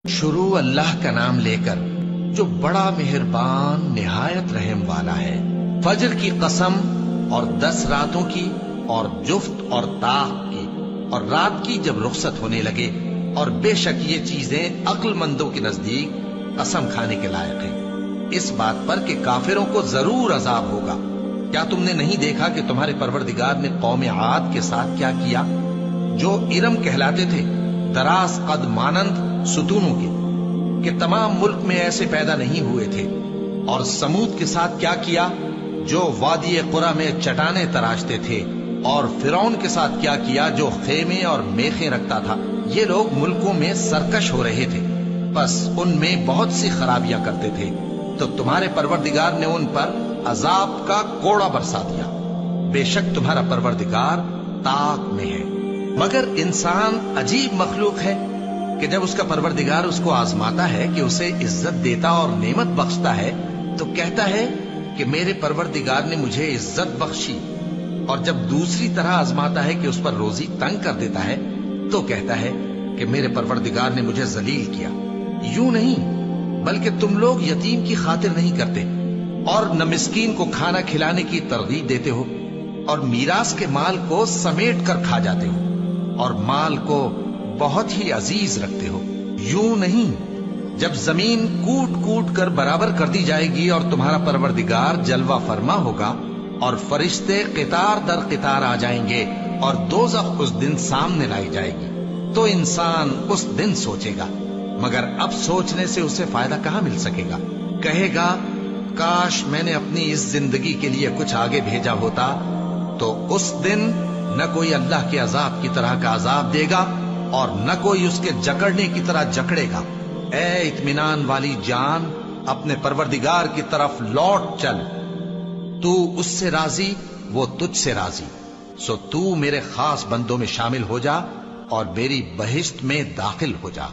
شروع اللہ کا نام لے کر جو بڑا مہربان نہایت رحم والا ہے۔ فجر کی قسم اور 10 راتوں کی اور جفت اور طاق کی اور رات کی جب رخصت ہونے لگے، اور بے شک یہ چیزیں عقل مندوں کے نزدیک قسم کھانے کے لائق ہیں، اس بات پر کہ کافروں کو ضرور عذاب ہوگا۔ کیا تم نے نہیں دیکھا کہ تمہارے پروردگار نے قوم عاد کے ساتھ کیا کیا، جو ارم کہلاتے تھے، دراز قد مانند ستونوں کے، کہ تمام ملک میں ایسے پیدا نہیں ہوئے تھے؟ اور سمود کے ساتھ کیا کیا، جو وادی قرا میں چٹانیں تراشتے تھے؟ اور فرعون کے ساتھ کیا کیا، جو خیمے اور میخیں رکھتا تھا؟ یہ لوگ ملکوں میں سرکش ہو رہے تھے، بس ان میں بہت سی خرابیاں کرتے تھے، تو تمہارے پروردگار نے ان پر عذاب کا کوڑا برسا دیا۔ بے شک تمہارا پروردگار طاق میں ہے۔ مگر انسان عجیب مخلوق ہے کہ جب اس کا پروردگار اس کو آزماتا ہے کہ اسے عزت دیتا اور نعمت بخشتا ہے تو کہتا ہے کہ میرے پروردگار نے مجھے عزت بخشی، اور جب دوسری طرح آزماتا ہے کہ اس پر روزی تنگ کر دیتا ہے تو کہتا ہے کہ میرے پروردگار نے مجھے ذلیل کیا۔ یوں نہیں، بلکہ تم لوگ یتیم کی خاطر نہیں کرتے، اور نہ مسکین کو کھانا کھلانے کی ترغیب دیتے ہو، اور میراث کے مال کو سمیٹ کر کھا جاتے ہو، اور مال کو بہت ہی عزیز رکھتے ہو۔ یوں نہیں، جب زمین کوٹ کوٹ کر برابر کر دی جائے گی اور تمہارا پروردگار جلوہ فرما ہوگا اور فرشتے قطار در قطار آ جائیں گے اور دوزخ اس دن سامنے لائی جائے گی، تو انسان اس دن سوچے گا، مگر اب سوچنے سے اسے فائدہ کہاں مل سکے گا؟ کہے گا کاش میں نے اپنی اس زندگی کے لیے کچھ آگے بھیجا ہوتا، تو اس دن نہ کوئی اللہ کے عذاب کی طرح کا عذاب دے گا اور نہ کوئی اس کے جکڑنے کی طرح جکڑے گا۔ اے اطمینان والی جان، اپنے پروردگار کی طرف لوٹ چل، تو اس سے راضی، وہ تجھ سے راضی، سو تو میرے خاص بندوں میں شامل ہو جا اور میری بہشت میں داخل ہو جا۔